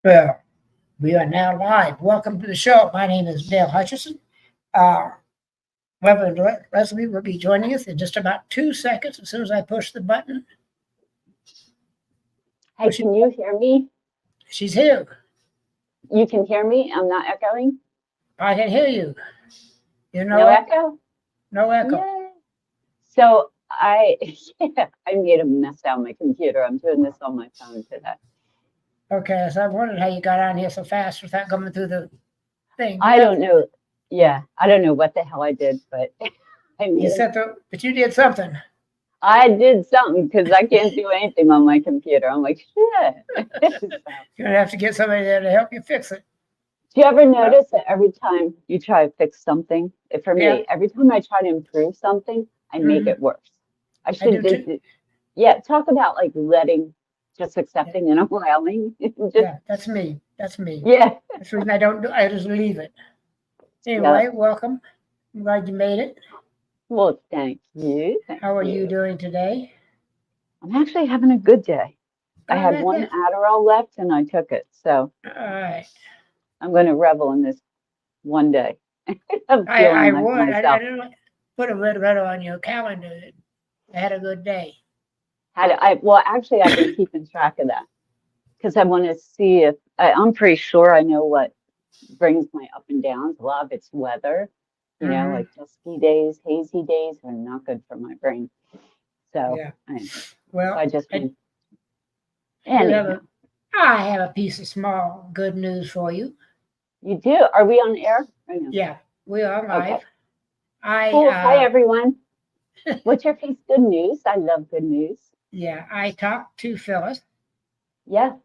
Well, we are now live. Welcome to the show. My name is Dale Hutchison. Uh, Reverend Leslie will be joining us in just about 2 seconds as soon as I push the button. Hey, can you hear me? She's here. You can hear me? I'm not echoing? I can hear you. You know No echo? No echo. Yay. So I made a mess on my computer. I'm doing this on my phone today. Okay, so I wondered how you got on here so fast without coming through the thing. I don't know. Yeah, I don't know what the hell I did, but But you did something. I did something because I can't do anything on my computer. I'm like, shit. You're gonna have to get somebody there to help you fix it. Do you ever notice that every time you try to fix something, for me, every time I try to improve something, I make it worse. I should do, yeah, talk about like just accepting and allowing. Yeah, that's me. That's me. Yeah. That's the reason I don't do, I just leave it. Anyway, welcome. I'm glad you made it. Well, thank you. How are you doing today? I'm actually having a good day. I had one Adderall left and I took it. So all right. I'm going to revel in this one day. I would. I didn't put a red letter on your calendar. I had a good day. Well, actually, I've been keeping track of that because I want to see if I'm pretty sure I know what brings my up and downs. A lot of it's weather, like dusty days, hazy days are not good for my brain. So, well, I just I have a piece of small good news for you. You do? Are we on air? Yeah, we are live. Okay. Cool. Hi, everyone. What's your piece? Good news. I love good news. Yeah, I talked to Phyllis. Yeah.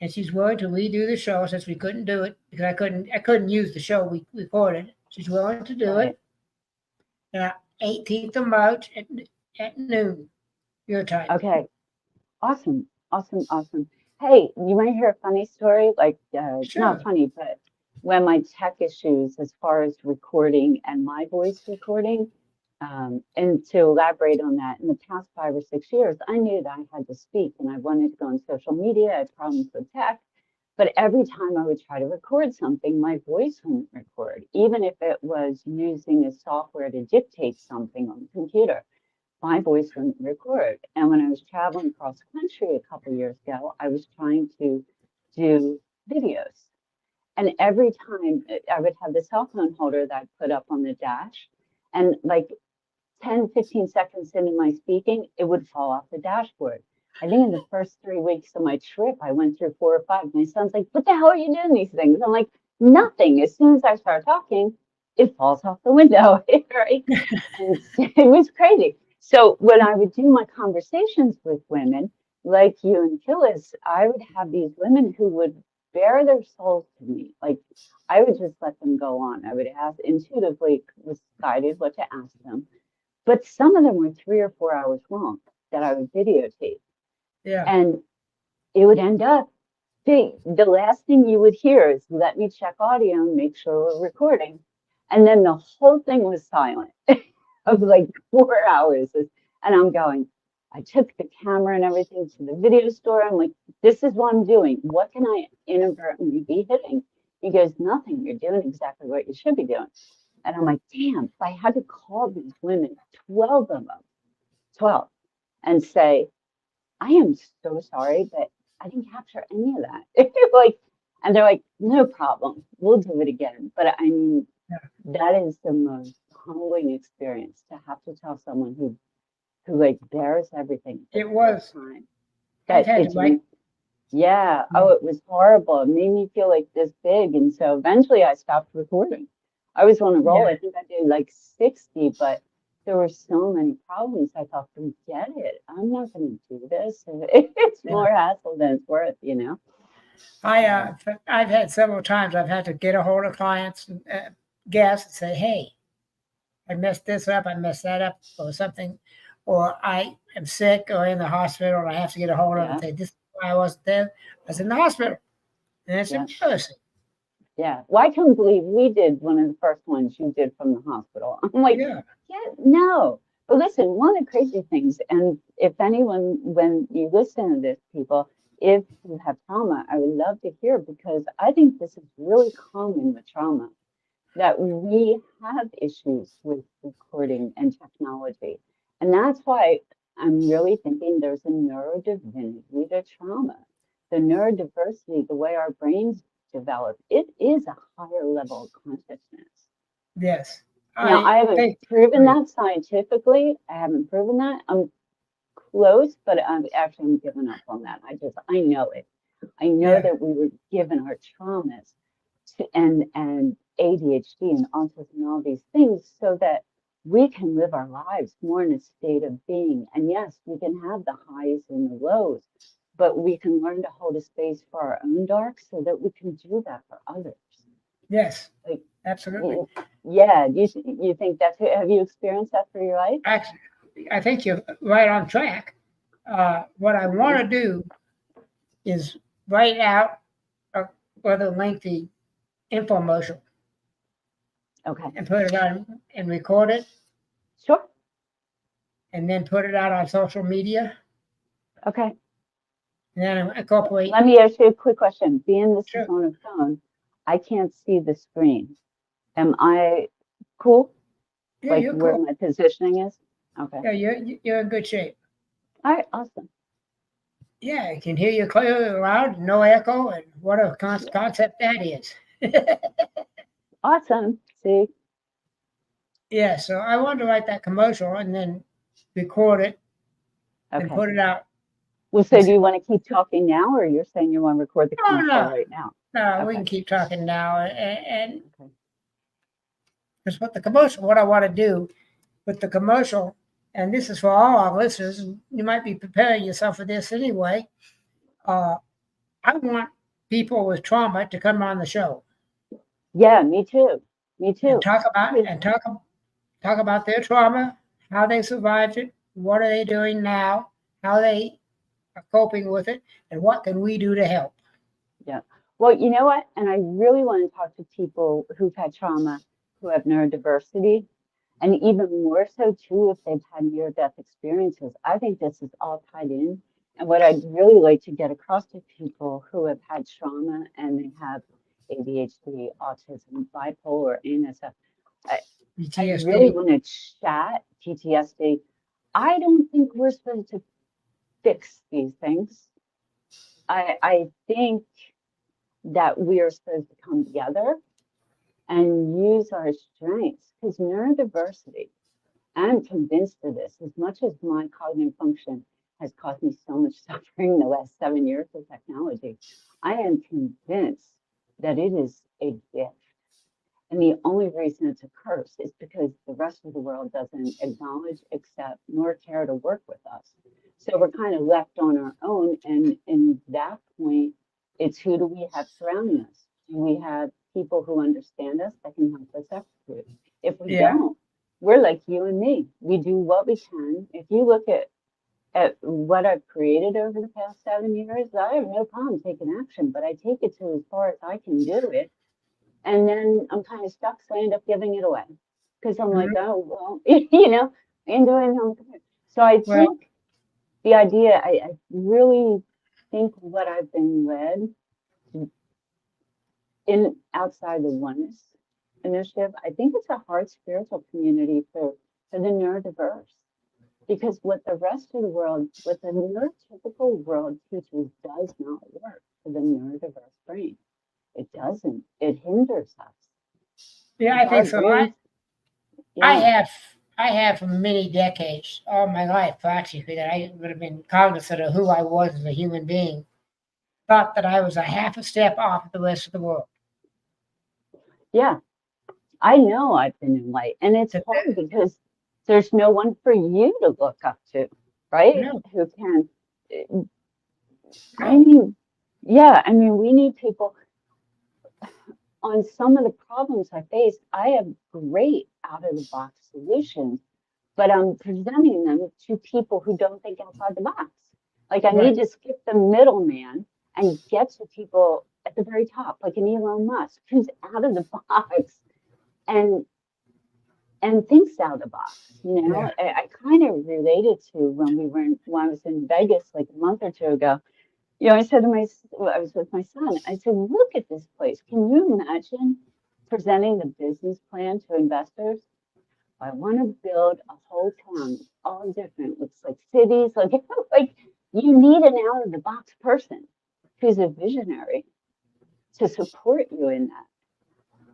And she's willing to redo the show since we couldn't do it because I couldn't use the show we recorded. She's willing to do it. 18th of March at noon, your time. Okay. Awesome. Hey, you want to hear a funny story? Like, not funny, but when my tech issues as far as recording and my voice recording, and to elaborate on that, in the past 5 or 6 years, I knew that I had to speak and I wanted to go on social media. I had problems with tech, but every time I would try to record something, my voice wouldn't record, even if it was using a software to dictate something on the computer. My voice wouldn't record. And when I was traveling cross country a couple years ago, I was trying to do videos. And every time I would have the cell phone holder that I'd put up on the dash, and like 10, 15 seconds into my speaking, it would fall off the dashboard. I think in the first 3 weeks of my trip, I went through 4 or 5. My son's like, what the hell are you doing these things? I'm like, nothing. As soon as I start talking, it falls off the window, right? And it was crazy. So when I would do my conversations with women like you and Phyllis, I would have these women who would bare their souls to me. Like I would just let them go on. I would ask intuitively, decided what to ask them. But some of them were 3 or 4 hours long that I would videotape. Yeah. And it would end up, the last thing you would hear is, let me check audio and make sure we're recording. And then the whole thing was silent of like 4 hours. And I'm going, I took the camera and everything to the video store. I'm like, this is what I'm doing. What can I inadvertently be hitting? He goes, nothing. You're doing exactly what you should be doing. And I'm like, damn, if I had to call these women, 12 of them, 12, and say, I am so sorry, but I didn't capture any of that. Like, and they're like, no problem. We'll do it again. But I mean, that is the most humbling experience to have to tell someone who like bears everything. It was. Time. That it's yeah. Oh, it was horrible. It made me feel like this big. And so eventually I stopped recording. I was on a roll. I think I did like 60, but there were so many problems. I thought, forget it. I'm not going to do this. It's more hassle than it's worth, I've had several times I've had to get a hold of clients and guests and say, hey, I messed this up, I messed that up, or something, or I am sick or in the hospital and I have to get a hold of them and say, this is why I wasn't there. I was in the hospital. And it's embarrassing. Yeah. Well, I couldn't believe we did one of the first ones you did from the hospital. I'm like, no. But listen, one of the crazy things, and if anyone, when you listen to this, people, if you have trauma, I would love to hear, because I think this is really common with trauma, that we have issues with recording and technology. And that's why I'm really thinking there's a neurodivinity to trauma. The neurodiversity, the way our brains develop, it is a higher level of consciousness. Yes. Now, I haven't think proven right. that scientifically. I haven't proven that. I'm close, but I'm giving up on that. I know it. I know Yeah. that we were given our traumas and ADHD and autism and all these things so that we can live our lives more in a state of being. And yes, we can have the highs and the lows, but we can learn to hold a space for our own dark so that we can do that for others. Yes. Like, Absolutely. yeah, you think that's it? Have you experienced that for your life? Actually, I think you're right on track. What I want to do is write out a rather lengthy infomercial Okay, and put it on and record it sure. and then put it out on social media Okay. and then incorporate. Let me ask you a quick question. Being this is Sure. on a phone, I can't see the screen. Am I cool? Yeah, Like you're where cool. my positioning is? Okay. Yeah, you're in good shape. All right, awesome. Yeah, I can hear you clearly and loud, no echo, and what a concept that is. Awesome. See? Yeah, so I wanted to write that commercial and then record it and Okay. put it out. Well, so do you want to keep talking now, or you're saying you want to record the Oh commercial no, right now? no, we Okay. can keep talking now, and Okay. because what the commercial, what I want to do with the commercial, and this is for all our listeners, you might be preparing yourself for this anyway. Uh, I want people with trauma to come on the show Yeah, me too. Me and too. Because talk about their trauma, how they survived it, what are they doing now, how they are coping with it, and what can we do to help. yeah. Well, you know what? And I really want to talk to people who've had trauma, who have neurodiversity, and even more so too if they've had near-death experiences. I think this is all tied in. And what I'd really like to get across to people who have had trauma and they have ADHD, autism, bipolar, NSF, I really PTSD. want to chat PTSD. I don't think we're supposed to fix these things. I think that we are supposed to come together and use our strengths, because neurodiversity, I'm convinced of this, as much as my cognitive function has caused me so much suffering in the last 7 years of technology, I am convinced that it is a gift. And the only reason it's a curse is because the rest of the world doesn't acknowledge, accept, nor care to work with us. So we're kind of left on our own. And in that point, it's who do we have surrounding us? Do we have people who understand us that can help us execute? If we Yeah, don't, we're like you and me. We do what we can. If you look at what I've created over the past 7 years, I have no problem taking action, but I take it to as far as I can do it. And then I'm kind of stuck, so I end up giving it away because I'm like, mhm, oh, well, you know, and doing it. So I right. think the idea, I really think what I've been led in outside the oneness initiative, I think it's a hard spiritual community for the neurodiverse. Because what the rest of the world, what the neurotypical world teaches does not work for the neurodiverse brain. It doesn't. It hinders us. Yeah, If I our think so. brains, I yeah, have I have for many decades, all my life practically, that I would have been cognizant of who I was as a human being. Thought that I was a half a step off the rest of the world. yeah, I know I've been in light. And it's That, hard because there's no one for you to look up to, right? no, Who can, I no, mean, yeah, I mean, we need people on some of the problems I face. I have great out of the box solutions, but I'm presenting them to people who don't think outside the box. Like I right. need to skip the middleman and get to people at the very top, like an Elon Musk, who's out of the box and thinks out of the box. You know, Yeah, I kind of related to when I was in Vegas like a month or two ago. I said to I was with my son, I said, look at this place. Can you imagine presenting the business plan to investors? I want to build a whole town. It's all different. Looks like cities. Like, like you need an out of the box person who's a visionary to support you in that.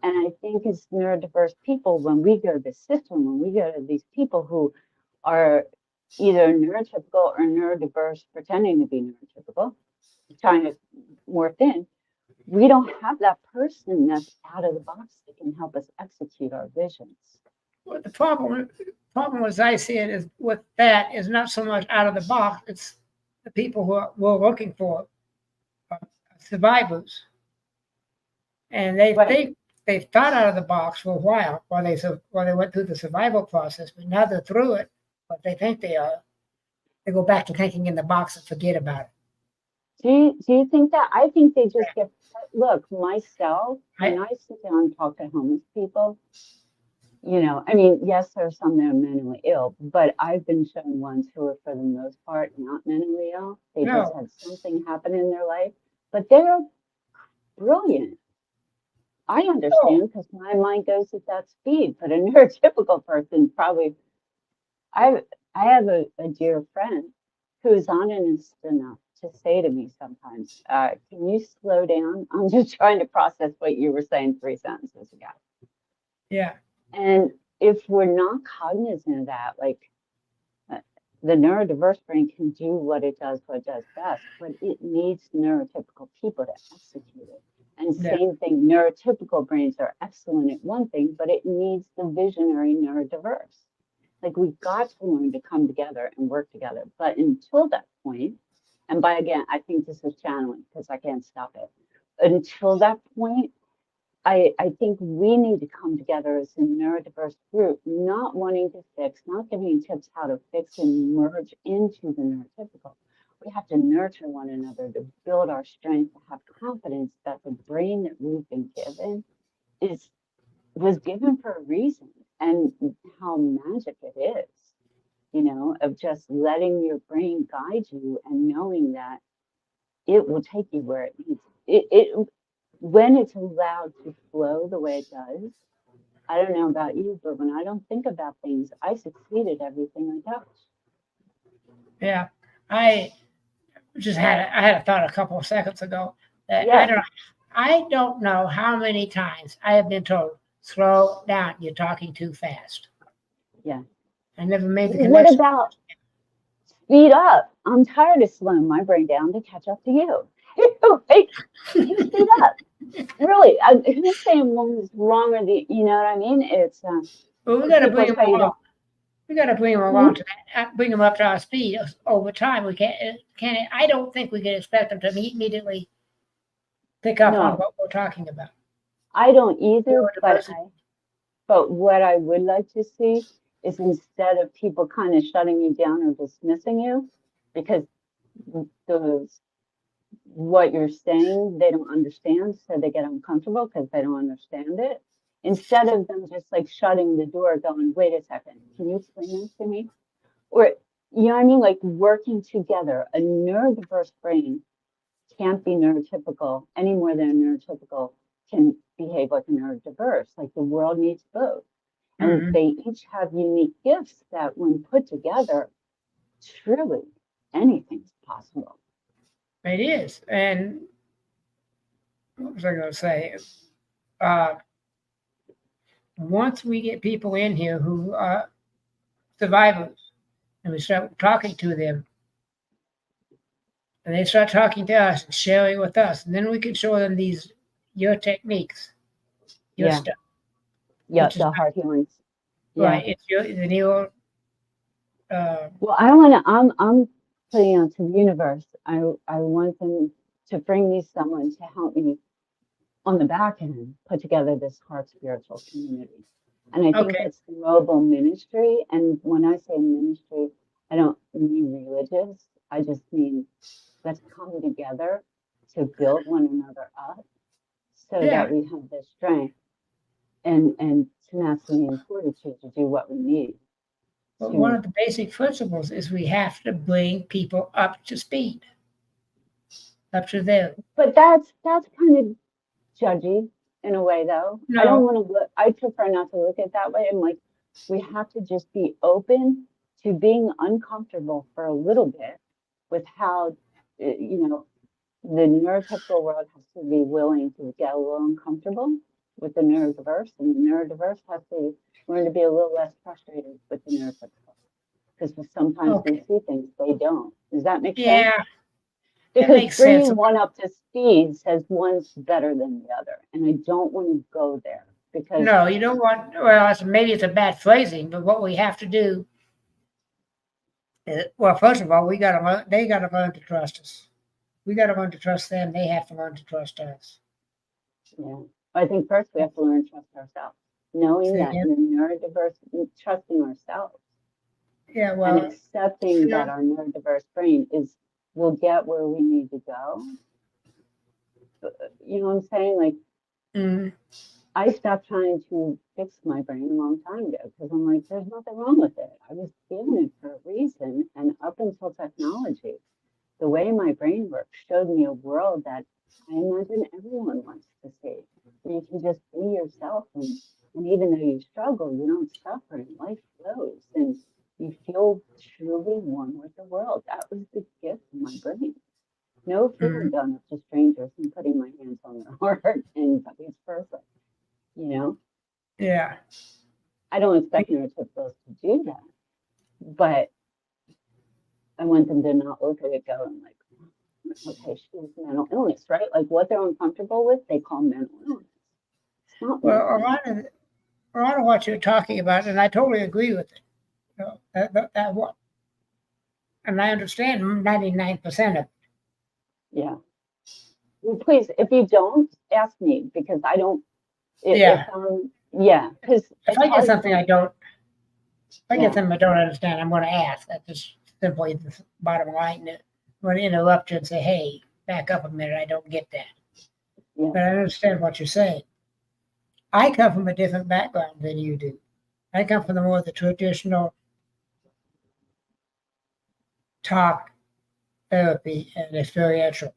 And I think as neurodiverse people, when we go to the system, when we go to these people who are either neurotypical or neurodiverse, pretending to be neurotypical, trying to morph in, we don't have that person that's out of the box that can help us execute our visions. Well, the problem as I see it is with that is not so much out of the box. It's the people who we're looking for survivors, and they Right. think they've thought out of the box for a while they went through the survival process, but now they're through it. But they think they are. They go back to thinking in the box and forget about it. Do you think that? I think they just get, look, myself, when I sit down and talk to homeless people, I mean, yes, there's some that are mentally ill, but I've been shown ones who are, for the most part, not mentally ill. They just had something happen in their life, but they're brilliant. I understand because my mind goes at that speed, but a neurotypical person probably, I have a dear friend who's honest enough to say to me sometimes, can you slow down? I'm just trying to process what you were saying 3 sentences ago. Yeah. And if we're not cognizant of that, like the neurodiverse brain can do what it does best, but it needs neurotypical people to execute it. And same thing, neurotypical brains are excellent at one thing, but it needs the visionary neurodiverse. Like we've got to learn to come together and work together. But until that point, and by again, I think this is channeling because I can't stop it. Until that point, I think we need to come together as a neurodiverse group, not wanting to fix, not giving tips how to fix and merge into the neurotypical. We have to nurture one another to build our strength, to have confidence that the brain that we've been given was given for a reason, and how magic it is, of just letting your brain guide you and knowing that it will take you where it needs. It when it's allowed to flow the way it does. I don't know about you, but when I don't think about things, I succeed at everything I touch. Yeah, I had a thought a couple of seconds ago that I don't know how many times I have been told, slow down, you're talking too fast. Yeah. I never made the connection. What about speed up? I'm tired of slowing my brain down to catch up to you. Like, you speed up. Really, who's saying one is wrong or you know what I mean? It's well, we got to bring them along. We got to bring them along to that, bring them up to our speed over time. We can't. I don't think we can expect them to immediately pick up on what we're talking about. I don't either, but what I would like to see is instead of people kind of shutting you down or dismissing you, because what you're saying they don't understand, so they get uncomfortable because they don't understand it. Instead of them just like shutting the door, going, "Wait a second, can you explain this to me?" Or you know what I mean, like working together. A neurodiverse brain can't be neurotypical any more than a neurotypical can behave like a neurodiverse. Like the world needs both. And they each have unique gifts that when put together, truly anything's possible. It is. And what was I going to say? Once we get people in here who are survivors and we start talking to them, and they start talking to us and sharing with us, and then we can show them your techniques, your stuff. Yeah, the heart healings. Right. It's the new. Well, I'm putting out to the universe. I want them to bring me someone to help me on the back end put together this heart spiritual community. And I think that's the mobile ministry. And when I say ministry, I don't mean religious. I just mean let's come together to build one another up so that we have the strength and tenacity and fortitude to do what we need. But one of the basic principles is we have to bring people up to speed. Up to them. But that's kind of judgy in a way, though. I don't No, want to look. I prefer not to look at it that way. I'm like, we have to just be open to being uncomfortable for a little bit with how, you know, the neurotypical world has to be willing to get a little uncomfortable with the neurodiverse, and the neurodiverse has to learn to be a little less frustrated with the neurotypical. Because sometimes we okay. see things they don't. Does that make sense? Yeah, it Because makes sense. bringing one up to speed says one's better than the other. And I don't want to go there because, No, you don't want, well, maybe it's a bad phrasing, but what we have to do is, well, first of all, we got to learn, they got to learn to trust us. We got to learn to trust them. They have to learn to trust us. yeah, I think first we have to learn to trust ourselves, knowing Say that again? we're neurodiverse, trusting ourselves Yeah, and well, accepting that yeah. our neurodiverse brain will get where we need to go. You know what I'm saying? Like, Mm, I stopped trying to fix my brain a long time ago because I'm like, there's nothing wrong with it. I was given it for a reason. And up until technology, the way my brain works showed me a world that I imagine everyone wants to see, where you can just be yourself. And even though you struggle, you don't suffer and life flows and you feel truly one with the world. That was the gift of my brain. No feeling mm, going up to strangers and putting my hands on their heart and it's perfect, you know? yeah. I don't expect neurotypicals to do that, but I want them to not look at it going like, okay, she has mental illness, right? Like what they're uncomfortable with, they call mental illness. It's not Well, mental illness. a lot of what you're talking about, and I totally agree with it. You know, that what, and I understand 99% of it. Yeah. Well, please, if you don't, ask me because I don't, if Yeah. yeah, because If it's I get hard something for, I don't, if I get yeah, something I don't understand, I'm going to ask. That's just simply the bottom line. I'm going to interrupt you and say, hey, back up a minute. I don't get that. yeah, But I understand what you're saying. I come from a different background than you do. I come from the more the traditional talk therapy and experiential,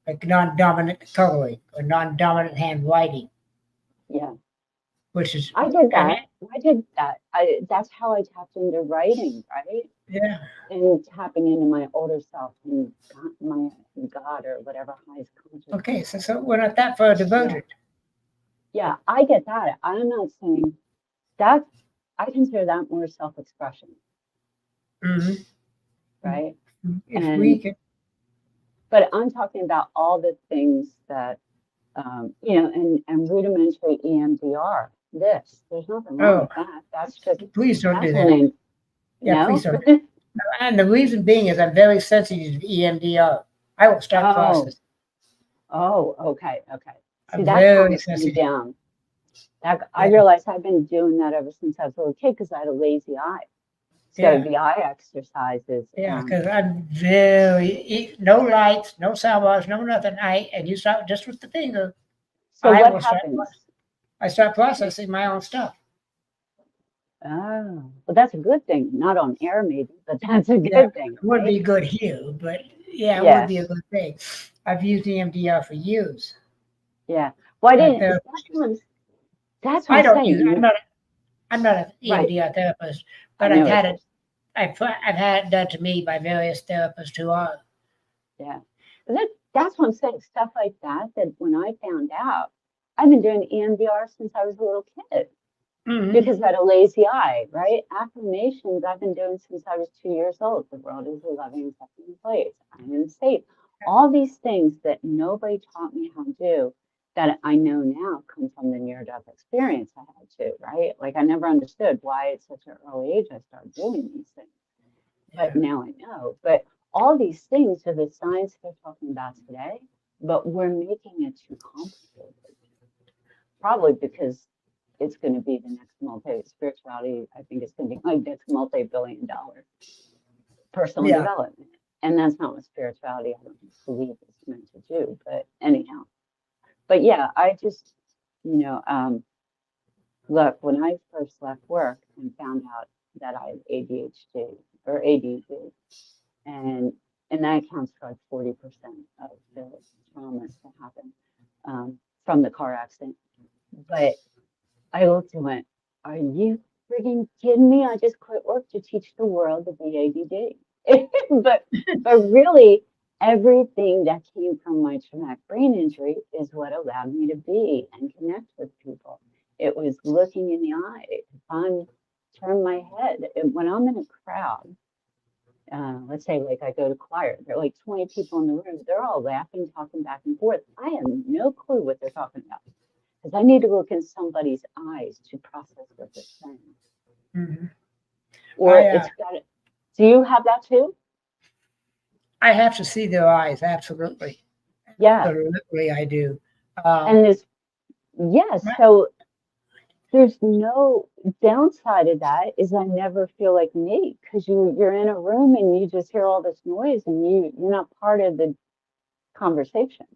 like non-dominant coloring or non-dominant handwriting, yeah. which is, I did and that. I did that. That's how I tapped into writing, right? yeah, And tapping into my older self and my God or whatever highest consciousness. okay, so we're not that far Yeah. devoted. Yeah, I get that. I'm not saying that I consider that more self-expression, Mm-hmm. right? If we And can, but I'm talking about all the things that you know, and rudimentary EMDR. There's nothing wrong oh, with that. That's just please don't that's do when that. I Yeah, please no. don't. And the reason being is I'm very sensitive to EMDR. I will start Oh, processing. okay, okay. See, I'm that very calms me sensitive. down. That I Yeah, realize I've been doing that ever since I was a little kid because I had a lazy eye. So yeah, the eye exercises. yeah. Because I'm no lights, no sound bars, no nothing. And you start just with the finger. So I what will start. happens? I start processing my own stuff. Oh, well, that's a good thing. Not on air, maybe, but that's a Yeah, good thing, it would right? be good here, but yeah, it would be a Yes. good thing. I've used EMDR for years. Yeah. Well, I My didn't. therapist. That's what I I'm don't use. saying. You I'm not an right. EMDR therapist, I but know what you're. I've had it done to me by various therapists who are. Yeah. But that's what I'm saying. Stuff like that. That when I found out, I've been doing EMDR since I was a little kid Hmm. because I had a lazy eye, right? Affirmations I've been doing since I was 2 years old. The world is a loving and accepting place. I am safe. All these things that nobody taught me how to do that I know now come from the near-death experience I had too, right? Like I never understood why at such an early age I started doing these things, but Yeah. now I know. But all these things are the science they're talking about today, but we're making it too complicated, probably because it's going to be the next spirituality. I think it's going to be like next multi-billion-dollar personal Yeah. development, and that's not what spirituality I don't believe is meant to do. But anyhow, but yeah, I just look, when I first left work and found out that I had ADHD or ADD, and and that accounts for like 40% of the traumas that happen from the car accident. But I looked and went, "Are you freaking kidding me? I just quit work to teach the world to be ADD." but really, everything that came from my traumatic brain injury is what allowed me to be and connect with people. It was looking in the eye. If I'm turn my head, when I'm in a crowd, let's say like I go to choir, there are like 20 people in the room, they're all laughing, talking back and forth. I have no clue what they're talking about because I need to look in somebody's eyes to process what they're saying. Mm-hmm. Or it's got it. Do you have that too? I have to see their eyes, absolutely. Yeah. Absolutely, I do. And there's, yes, so there's no downside of that is I never feel like me because you're in a room and you just hear all this noise and you're not part of the conversation.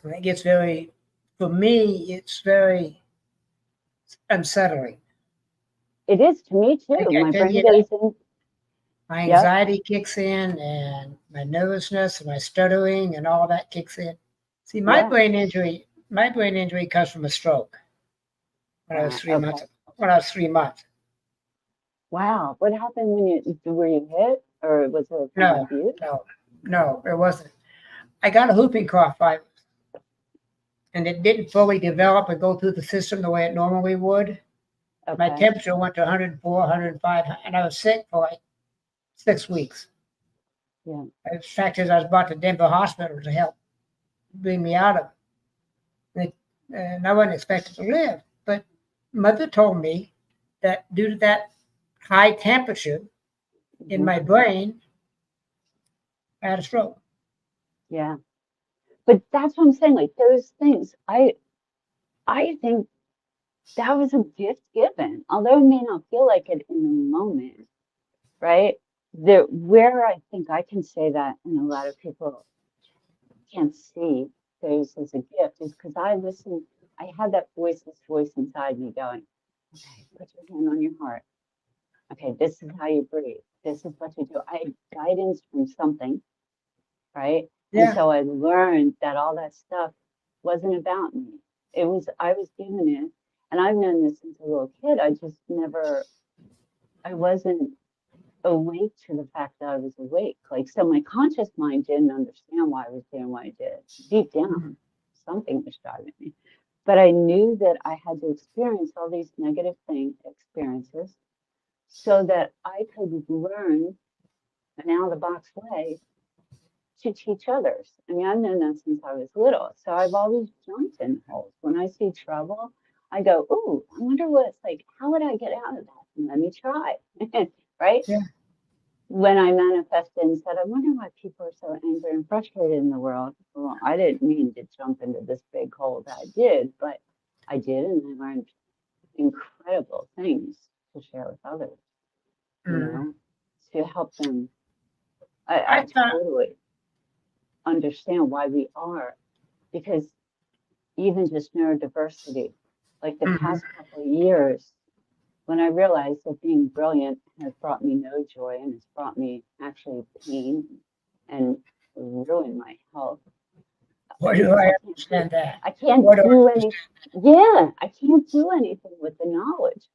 It gets very, for me, it's very unsettling. It is to me too. My brain goes in. My anxiety kicks in and my nervousness and my stuttering and all that kicks in. See, my brain injury comes from a stroke when I was 3 months. When I was 3 months. Wow. What happened were you hit or was it from abuse? No, it wasn't. I got a whooping cough virus and it didn't fully develop and go through the system the way it normally would. Okay. My temperature went to 104, 105, and I was sick for like 6 weeks. Yeah. The fact is, I was brought to Denver Hospital to help bring me out of it. And I wasn't expected to live. But mother told me that due to that high temperature in my brain, I had a stroke. Yeah. But that's what I'm saying. Like those things, I think that was a gift given, although it may not feel like it in the moment, right? Where I think I can say that, and a lot of people can't see those as a gift, is because I had that voiceless voice inside me going, okay, put your hand on your heart. Okay, this is how you breathe. This is what you do. I had guidance from something, right? Yeah. And so I learned that all that stuff wasn't about me. I was given it. And I've known this since a little kid. I wasn't awake to the fact that I was awake. Like, so my conscious mind didn't understand why I was doing what I did. Deep down, something was driving me. But I knew that I had to experience all these negative experiences so that I could learn an out of the box way to teach others. I mean, I've known that since I was little. So I've always jumped in holes. When I see trouble, I go, "Ooh, I wonder what it's like. How would I get out of that? And let me try." Right? Yeah. When I manifested and said, "I wonder why people are so angry and frustrated in the world." Well, I didn't mean to jump into this big hole that I did, but I did, and I learned incredible things to share with others. You know, to help them. I totally understand why we are, because even just neurodiversity, like the past couple of years, when I realized that being brilliant has brought me no joy and it's brought me actually pain and ruined my health. Why do I understand that? I can't do anything. Yeah, I can't do anything with the knowledge.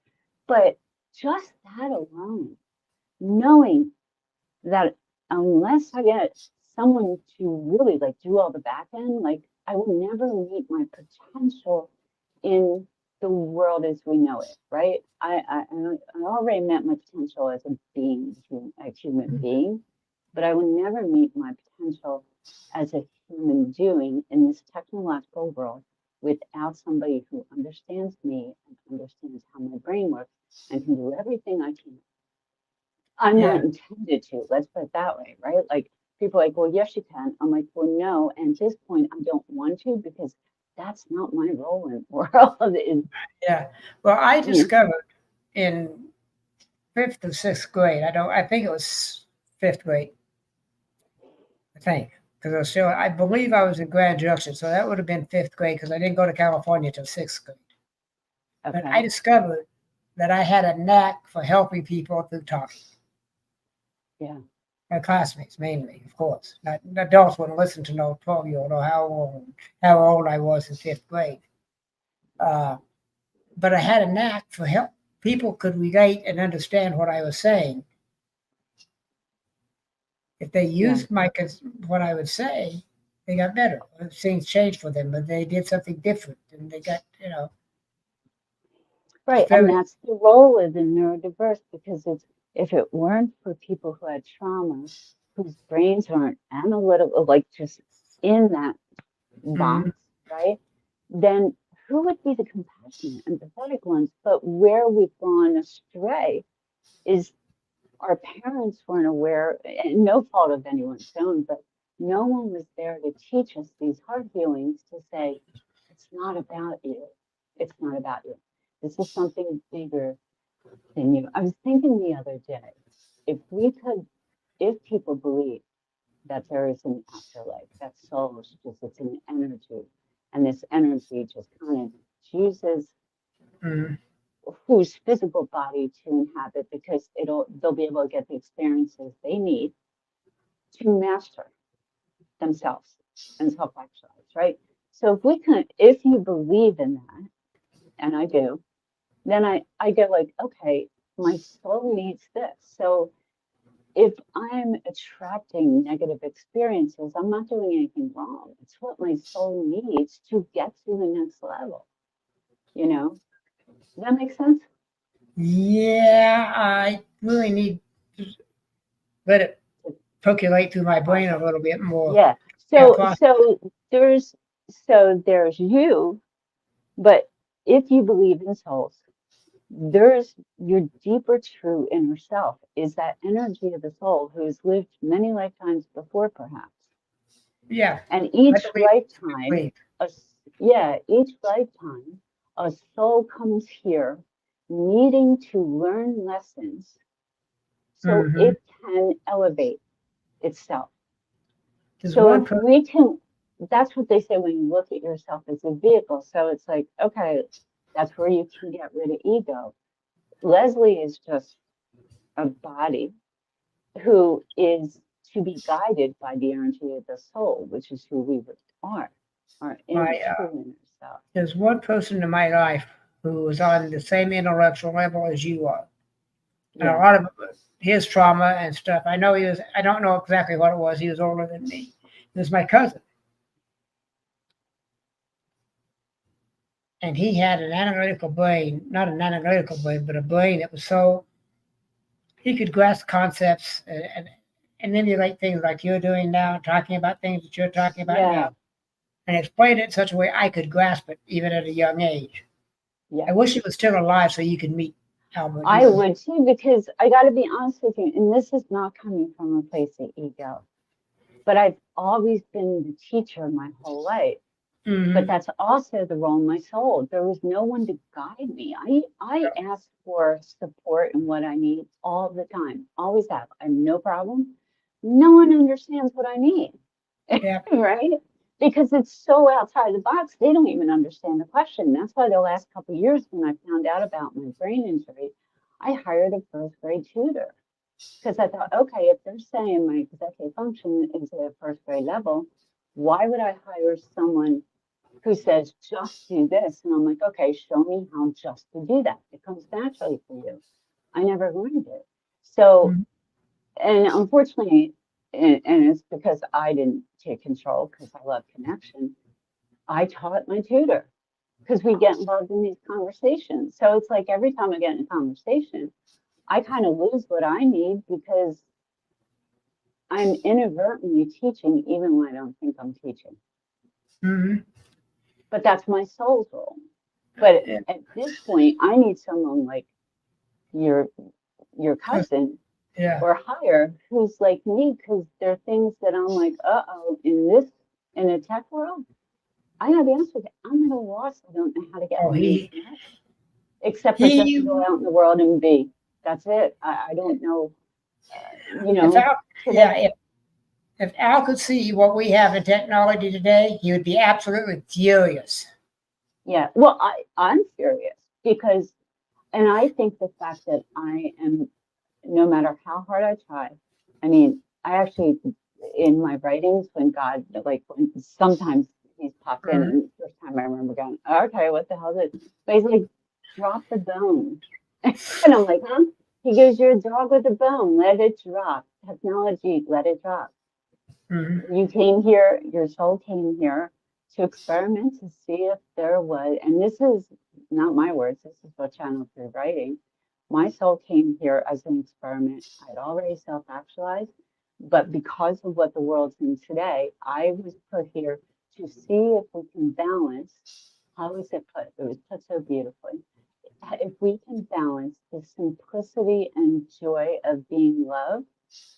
But just that alone, knowing that unless I get someone to really like do all the back end, like I will never meet my potential in the world as we know it, right? I already met my potential as a human being, but I will never meet my potential as a human doing in this technological world without somebody who understands me and understands how my brain works and can do everything I can. I'm not intended to, let's put it that way, right? Like people are like, well, yes, you can. I'm like, well, no. And at this point, I don't want to because that's not my role in the world. Yeah. Well, I discovered in 5th or 6th grade, I think it was 5th grade, I think, because I believe I was in Grand Junction, so that would have been 5th grade because I didn't go to California till 6th grade. Okay. But I discovered that I had a knack for helping people through talking. Yeah. My classmates mainly, of course. Not adults wouldn't listen to no 12-year-old or how old I was in fifth grade. But I had a knack for help. People could relate and understand what I was saying. If they used what I would say, they got better. Things changed for them, but they did something different, and they got Right, and very. that's the role of the neurodiverse because it's if it weren't for people who had trauma, whose brains aren't analytical, like just in that box, Mhm. right? Then who would be the compassionate, empathetic ones? But where we've gone astray is our parents weren't aware, and no fault of anyone's own, but no one was there to teach us these hard feelings to say, it's not about you. It's not about you. This is something bigger than you. I was thinking the other day, if people believe that there is an afterlife, that soul is just, it's an energy, and this energy just kind of chooses Mhm. whose physical body to inhabit because they'll be able to get the experiences they need to master themselves and self-actualize, right? So if you believe in that, and I do, then I go like, okay, my soul needs this. So if I'm attracting negative experiences, I'm not doing anything wrong. It's what my soul needs to get to the next level. You know, does that make sense? Yeah, I really need to let it percolate through my brain a Process. little bit more. Yeah. Yeah, So there's there's you, but if you believe in souls, there's your deeper true inner self is that energy of the soul who's lived many lifetimes before perhaps. yeah. And I each believe. I lifetime, believe. each lifetime, a soul comes here needing to learn lessons so Hmm. it can elevate itself. There's So one if person. we can, that's what they say when you look at yourself as a vehicle. So it's like, okay, that's where you can get rid of ego. Leslie is just a body who is to be guided by the energy of the soul, which is who we are, our My true inner self. there's one person in my life who was on the same intellectual level as you are, and a Yeah, lot of his trauma and stuff. I know he was. I don't know exactly what it was. He was older than me. He was my cousin, and he had an analytical brain, not an analytical brain, but a brain that was so he could grasp concepts and emulate things like you're doing now, talking about things that you're talking about yeah, now, and explain it in such a way I could grasp it even at a young age. yeah. I wish he was still alive so you could meet Albert. I would too, because I got to be honest with you, and this is not coming from a place of ego, but I've always been the teacher my whole life. But Mm-hmm. that's also the role of my soul. There was no one to guide me. I ask for support and what I need all the time. Always have. I have no problem. No one understands what I need, Yeah. right? Because it's so outside the box. They don't even understand the question. That's why the last couple of years when I found out about my brain injury, I hired a first grade tutor because I thought, okay, if they're saying my executive function is at a first grade level, why would I hire someone who says, just do this? And I'm like, okay, show me how just to do that. It comes naturally for you. I never learned it. So, Mm-hmm. and unfortunately, and it's because I didn't take control because I love connection. I taught my tutor because we get involved in these conversations. So it's like every time I get in a conversation, I kind of lose what I need because I'm inadvertently teaching even when I don't think I'm teaching. Mm-hmm. But that's my soul's role. But Yeah. at this point, I need someone like your your cousin Yeah. or higher who's like me because there are things that I'm like, uh-oh, in a tech world, I gotta be honest with you, I'm at a loss. I don't know how to get Oh, my needs he met, except for just to he. go out in the world and be. That's it. I don't know, you If know, Al, yeah, today. if Al could see what we have in technology today, he would be absolutely furious. Yeah. Well, I'm curious because, and I think the fact that I am, no matter how hard I try, I mean, I actually, in my writings, when God, like, when sometimes he's popped in, and the first time I remember going, okay, what the hell is it? But he's like, drop the bone. And I'm like, huh? He goes, you're a dog with a bone, let it drop. Technology, let it drop. Mhm. You came here, your soul came here to experiment to see if there was, and this is not my words, this is what Channel 3 writing. My soul came here as an experiment. I'd already self-actualized, but because of what the world's in today, I was put here to see if we can balance. How was it put? It was put so beautifully. If we can balance the simplicity and joy of being loved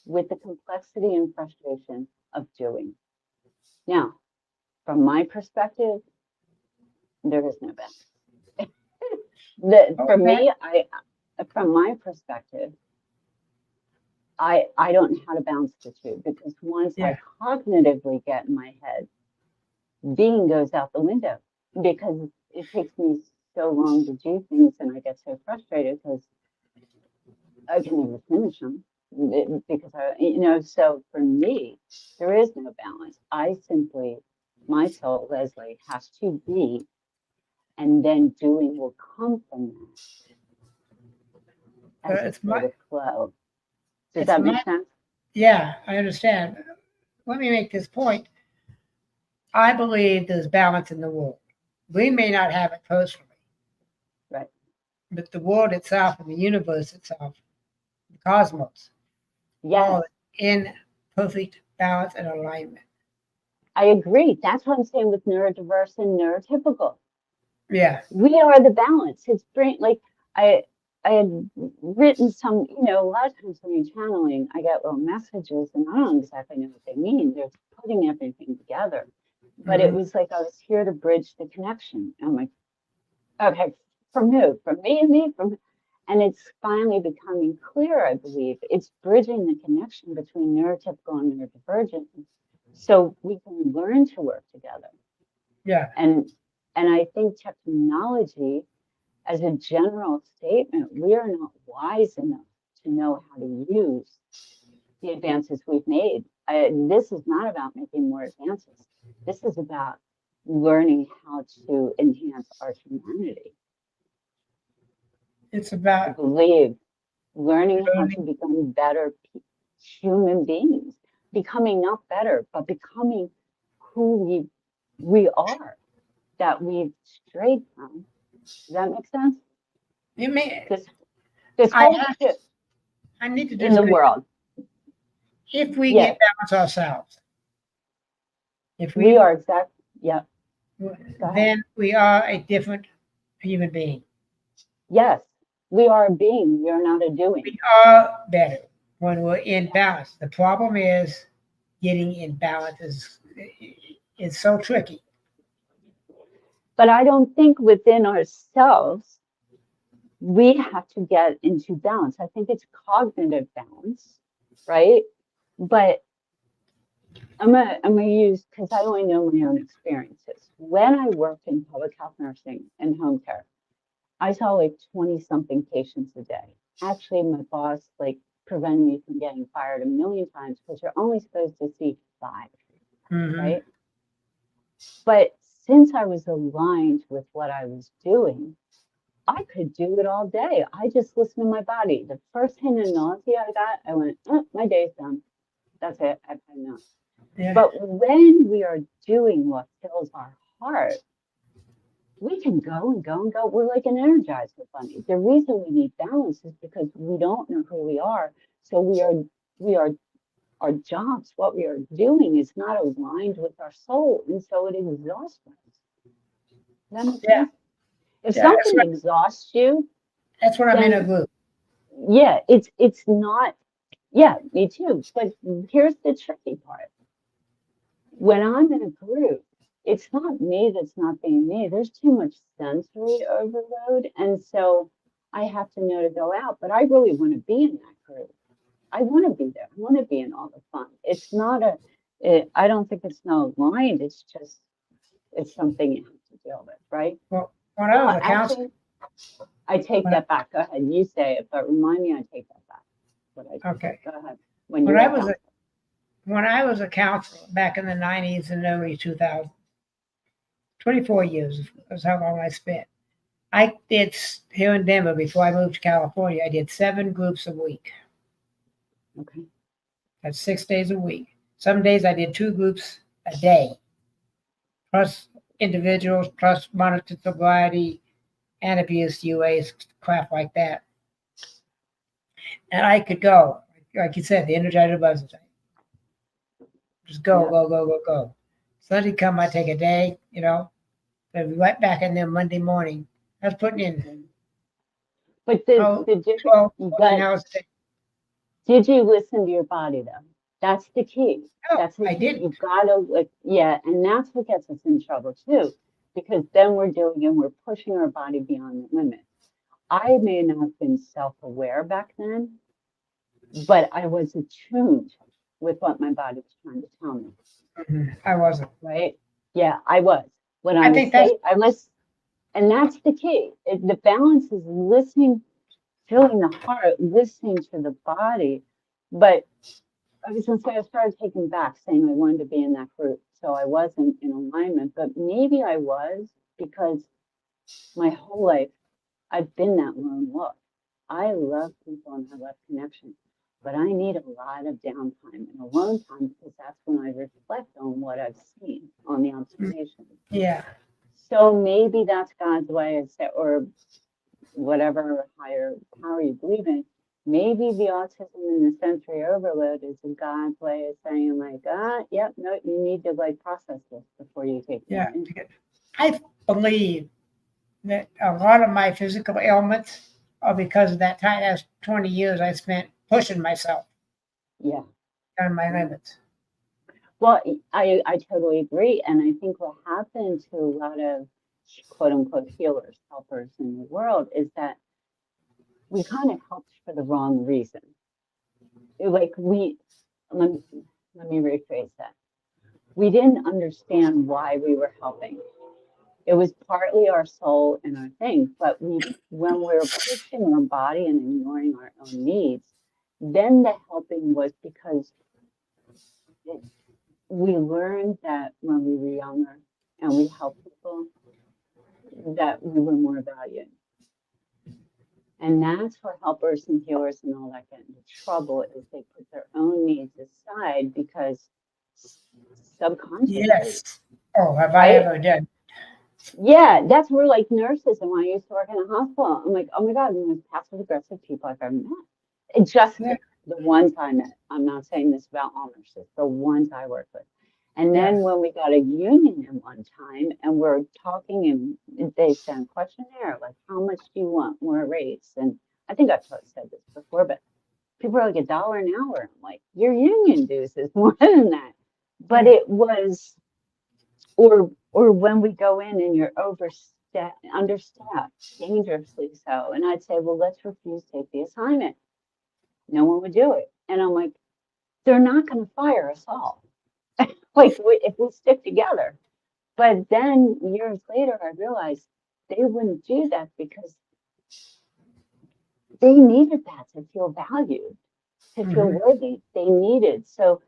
with the complexity and frustration of doing. Now, from my perspective, there is no balance. For Okay. me, from my perspective, I don't know how to balance the two, because once I Yeah. cognitively get in my head, being goes out the window, because it takes me so long to do things, and I get so frustrated because I can never finish them, because so for me, there is no balance. My soul, Leslie, has to be, and then doing will come from that as a It's my, state of flow. Does it's that make my, sense? yeah, I understand. Let me make this point. I believe there's balance in the world. We may not have it personally, Right. but the world itself and the universe itself, the cosmos, Yes, all in perfect balance and alignment. I agree. That's what I'm saying with neurodiverse and neurotypical. Yeah. We are the balance. It's brain, like I I had written some, a lot of times when you're channeling, I get little messages and I don't exactly know what they mean. They're putting everything together. But it Hmm. was like I was here to bridge the connection. And I'm like, okay, from who? From me and me? And it's finally becoming clear, I believe. It's bridging the connection between neurotypical and neurodivergent so we can learn to work together. Yeah. And I think technology, as a general statement, we are not wise enough to know how to use the advances we've made. This is not about making more advances. This is about learning how to enhance our humanity. It's I about believe learning how to learning. become better human beings, becoming not better, but becoming who we are, that we've strayed from. Does that make sense? You may, This this I whole have, shift I need to in the disagree. world. If we Yeah, get balance ourselves, if we we, are exactly. Yeah, go ahead. then we are a different human being. Yes, we are a being. We are not a doing. We are better when we're in balance. The problem is getting in balance is so tricky. But I don't think within ourselves we have to get into balance. I think it's cognitive balance, right? But I'm gonna use, because I only know my own experiences. When I worked in public health nursing and home care, I saw like 20 something patients a day. Actually, my boss like prevented me from getting fired a million times because you're only supposed to see 5, Hmm. right? But since I was aligned with what I was doing, I could do it all day. I just listened to my body. The first hint of nausea I got, I went, oh, my day's done. That's it. I've had enough. Yeah. But when we are doing what fills our heart, we can go and go and go. We're like an energizer bunny. The reason we need balance is because we don't know who we are. So we are our jobs, what we are doing is not aligned with our soul. And so it exhausts us. Does that make Yeah. sense? If Yeah. something exhausts you, That's what I'm in a then group. yeah, it's not, yeah, me too. But here's the tricky part. When I'm in a group, it's not me that's not being me. There's too much sensory overload. And so I have to know to go out, but I really want to be in that group. I want to be there. I want to be in all the fun. It's not I don't think it's not aligned. It's just, it's something you have to deal with, right? Well, when I was a counselor, Actually, I take when that back. Go ahead. You say it, but remind me I take that back. What I just said. okay, Go ahead. When you when were I a was a counselor. when I was a counselor back in the 90s and early 2000, 24 years was how long I spent. I did here in Denver before I moved to California. I did 7 groups a week. Okay. That's 6 days a week. Some days I did 2 groups a day, plus individuals, plus monitored sobriety, and abuse, UAs, crap like that. And I could go, like you said, the Energizer Buzzer thing. Just go, Yeah. go. Sunday come, I take a day, I'd be right back in there Monday morning. I was putting in But oh, the difference, 12, 14 but hours a day. did you listen to your body though? That's the key. No, That's the I key. didn't. You've got to like, yeah, and that's what gets us in trouble too, because then we're pushing our body beyond the limit. I may not have been self-aware back then, but I was attuned with what my body was trying to tell me. I wasn't. Right? Yeah, I was. When I I was think that's safe, I was, and that's the key. The balance is listening, feeling the heart, listening to the body. But I was gonna say I started taking back, saying I wanted to be in that group, so I wasn't in alignment. But maybe I was because my whole life I've been that lone wolf. I love people and I love connection, but I need a lot of downtime and alone time because that's when I reflect on what I've seen on the observation. yeah. So maybe that's God's way of say, or whatever higher power you believe in. Maybe the autism and the sensory overload is a God's way of saying like, yep, no, you need to like process this before you take Yeah. more in. I believe that a lot of my physical ailments are because of that time. That's 20 years I spent pushing myself Yeah. on my limits. Well, I totally agree. And I think what happened to a lot of quote unquote healers, helpers in the world is that we kind of helped for the wrong reason. Like let me, let me rephrase that. We didn't understand why we were helping. It was partly our soul and our thing, but when we were pushing our body and ignoring our own needs, then the helping was because we learned that when we were younger and we helped people, that we were more valued. And that's where helpers and healers and all that get into trouble is they put their own needs aside because subconsciously, Yes. Oh, have I right? ever done? Yeah, that's where like nurses and when I used to work in a hospital, I'm like, oh my God, the most passive aggressive people I've ever met. It just Yeah. the ones I met. I'm not saying this about all nurses, the ones I worked with. And then when we got a union in one time and we're talking and they sent a questionnaire, like, how much do you want more rates? And I think I've said this before, but people are like $1 an hour. I'm like, your union dues is more than that. But it was, or when we go in and you're understaffed, dangerously so. And I'd say, well, let's refuse to take the assignment. No one would do it. And I'm like, they're not going to fire us all. Like if we stick together. But then years later, I realized they wouldn't do that because they needed that to feel valued, to feel worthy. They needed so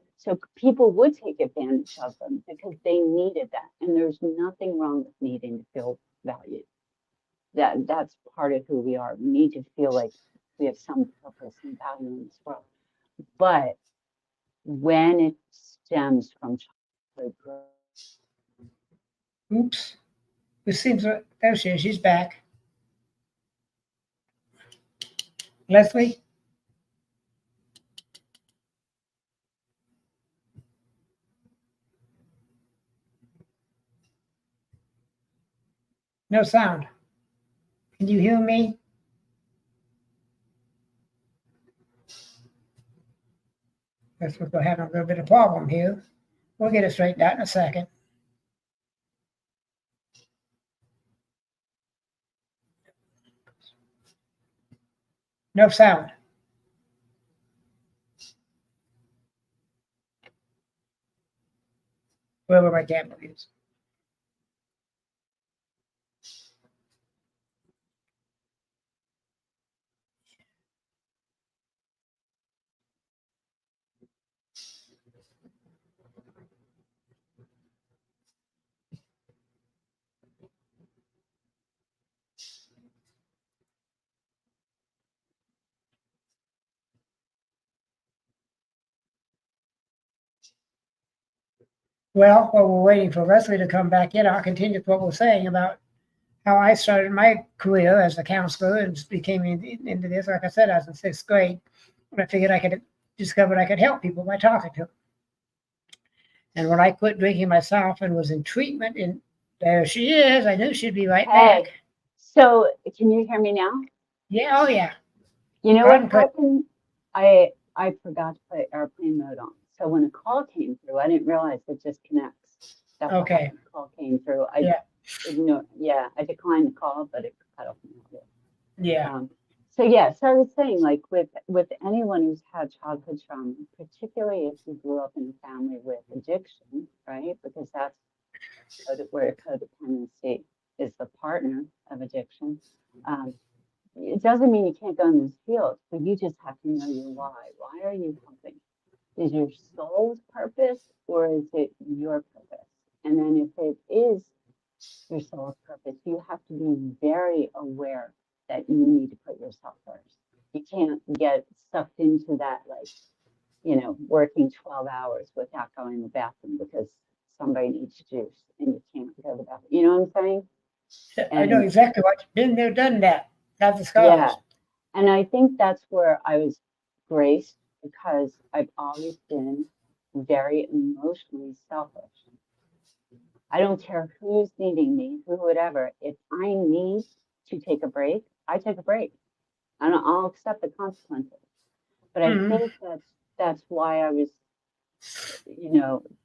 people would take advantage of them because they needed that. And there's nothing wrong with needing to feel valued. That's part of who we are. We need to feel like we have some purpose and value in this world. But when it stems from childhood growth, Oops. It seems like there she is. She's back. Leslie? No sound. Can you hear me? Guess we're having a little bit of problem here. We'll get it straightened out in a second. No sound. Wherever my camera is. Well, while we're waiting for Leslie to come back in, I'll continue with what we're saying about how I started my career as a counselor and just became into this. Like I said, I was in sixth grade, and I figured I could discovered I could help people by talking to them. And when I quit drinking myself and was in treatment, and there she is, I knew she'd be right Hey, back. so can you hear me now? Yeah, oh yeah. You know Loud what and clear. happened? I forgot to put airplane mode on. So when a call came through, I didn't realize it just connects. That's what Okay. happened. The call came through. I Yeah. ignored. Yeah, I declined the call, but it cut off my audio. Yeah. So yeah, so I was saying, like with anyone who's had childhood trauma, particularly if you grew up in a family with addiction, right? Because that's where codependency is the partner of addiction. It doesn't mean you can't go in those fields, but you just have to know your why. Why are you helping? Is your soul's purpose or is it your purpose? And then if it is your soul's purpose, you have to be very aware that you need to put yourself first. You can't get sucked into that, like, working 12 hours without going to the bathroom because somebody needs juice and you can't go to the bathroom. You know what I'm saying? I know And exactly what you've been there, done that. Got the yeah, scars. and I think that's where I was graced because I've always been very emotionally selfish. I don't care who's needing me, who, whatever. If I need to take a break, I take a break, and I'll accept the consequences. But I Mhm. think that's why I was,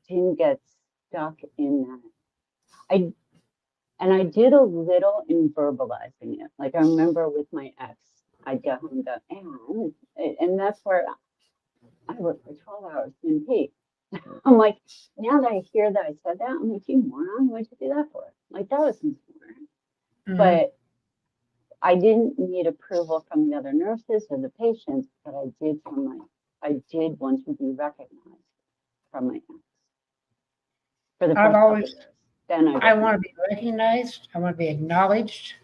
didn't get stuck in that. I did a little in verbalizing it. Like I remember with my ex, I'd go home and go, and that's where I worked for 12 hours in peak. I'm like, now that I hear that I said that, I'm like, you moron, what'd you do that for? Like, that was smart. Mhm. But I didn't need approval from the other nurses or the patients, but I did want to be recognized from my ex for the I've first couple of always, years. Then I I didn't. want to be recognized. I want to be acknowledged.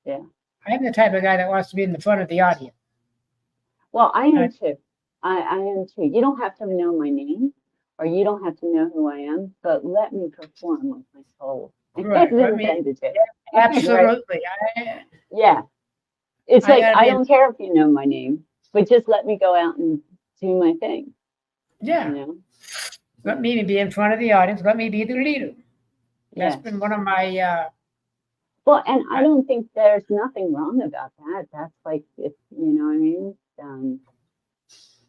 Yeah. I'm the type of guy that wants to be in the front of the audience. Well, I I, am too. I am too. You don't have to know my name or you don't have to know who I am, but let me perform like my soul is right. Let me, intended to. Right? absolutely. Yeah. It's I like, got to I be in, don't care if you know my name, but just let me go out and do my thing, you yeah. know? Let Yeah. me be in front of the audience. Let me be the leader. That's Yes. been one of my, Well, and I I, don't think there's nothing wrong about that. That's like, if you know what I mean?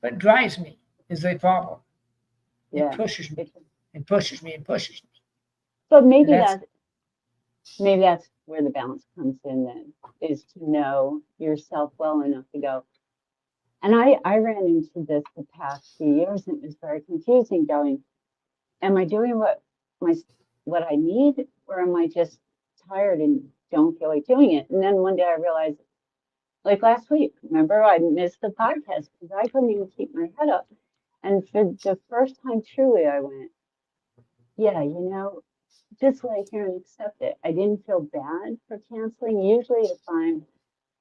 what drives me is the problem. It Yeah. pushes me It, and pushes me and pushes me. but And that's, maybe that's where the balance comes in then, is to know yourself well enough to go. And I ran into this the past few years and it was very confusing going, am I doing my what I need or am I just tired and don't feel like doing it? And then one day I realized, like last week, remember I missed the podcast because I couldn't even keep my head up. And for the first time truly I went, yeah, just lay here and accept it. I didn't feel bad for canceling. Usually if I'm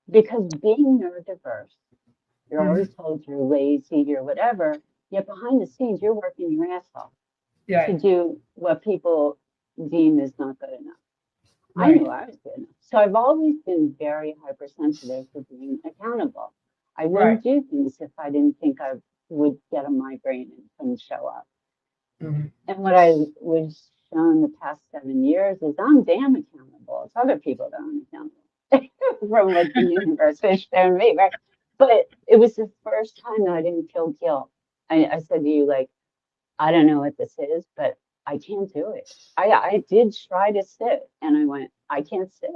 because being neurodiverse, you're always mhm, told you're lazy, you're whatever, yet behind the scenes you're working your ass off to right, do what people deem is not good enough. I right. knew I was good enough. So I've always been very hypersensitive for being accountable. I Right. wouldn't do things if I didn't think I would get a migraine and couldn't show up. Mhm. And what I was shown the past 7 years is I'm damn accountable. It's other people that aren't accountable from what the universe has shown me, right? But it was the first time that I didn't feel guilt. I said to you, like, I don't know what this is, but I can't do it. I did try to sit and I went, I can't sit.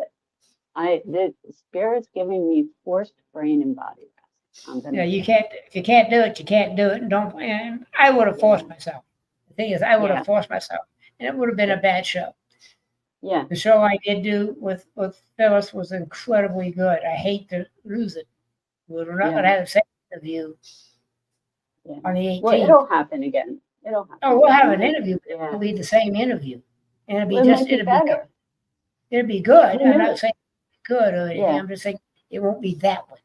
The spirit's giving me forced brain and body rest. I'm gonna Yeah, do you it. can't, if you can't do it, you can't do it. And don't, and I would have Yeah, forced myself. The thing is, I would yeah, have forced myself and it would have been yeah, a bad show. yeah, The show I did do with Phyllis was incredibly good. I hate to lose it. We're not going yeah, to have a second interview yeah. on the Well, 18th. it'll happen again. It'll Oh, happen we'll have again. an interview, but it Yeah. won't be the same interview. And Well, it might be it'll be good. better. It'll be good. Who I'm not knows? saying good or anything. Yeah, I'm just saying it won't be that one.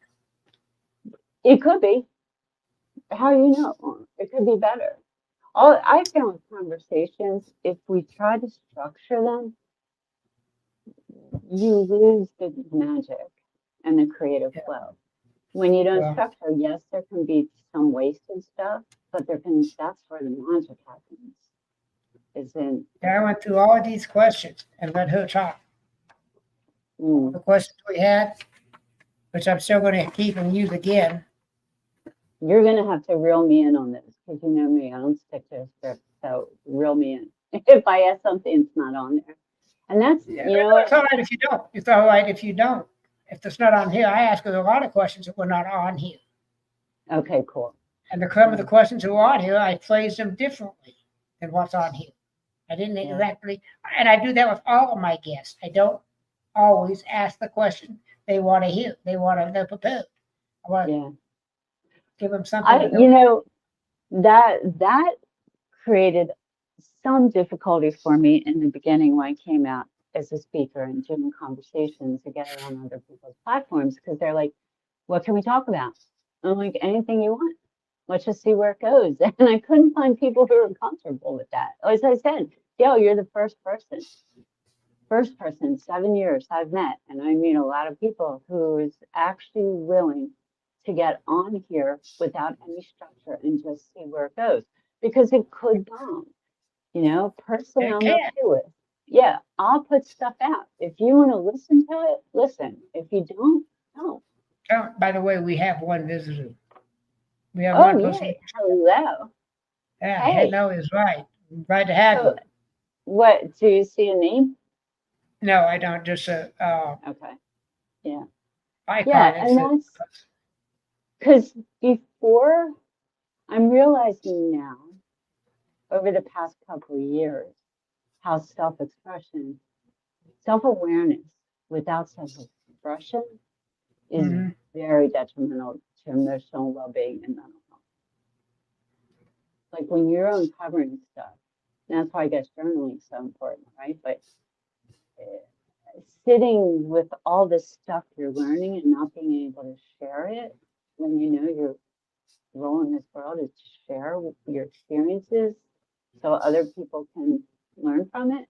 it could be. How do you know? It could be better. All I found with conversations, if we try to structure them, you lose the magic and the creative Yeah. flow. When you don't Well, structure, yes, there can be some wasted stuff, but that's where the magic happens. Is in yeah, I went through all of these questions and let her talk. All mm, the questions we had, which I'm still going to keep and use again. you're gonna have to reel me in on this because you know me, I don't stick to a script. So reel me in. If I ask something, it's not on there. And that's Yeah, you know it's all right if you don't. It's all right if you don't. If it's not on here, I asked her a lot of questions that were not on here. what? Okay, cool. And the some of the Yeah, questions that were on here, I phrased them differently than what's on here. I didn't yeah, exactly, and I do that with all of my guests. I don't always ask the question they want to hear. They're prepared. I want to yeah. give them something to You go. know, that created some difficulty for me in the beginning when I came out as a speaker and doing conversations to get it on other people's platforms because they're like, what can we talk about? I'm like, anything you want. Let's just see where it goes. And I couldn't find people who were comfortable with that. As I said, Gail, you're the first person, 7 years I've met, and I meet a lot of people who is actually willing to get on here without any structure and just see where it goes because it could bomb. You know, personally, It I'm can. okay with. Yeah, I'll put stuff out. If you want to listen to it, listen. If you don't, don't. Oh, by the way, we have one visitor. We have Oh, one person. yay. Hello. Yeah, Hey. hello is right. Glad to have So, you. what do you see a name? No, I don't. Just a Okay. Yeah. icon Yeah. that And says, that's because before I'm realizing now, over the past couple of years, how self-expression, self-awareness without self-expression is mhm. very detrimental to emotional well-being and mental health. Like when you're uncovering stuff, and that's why I guess journaling is so important, right? But sitting with all this stuff you're learning and not being able to share it when you know your role in this world is to share your experiences so other people can learn from it,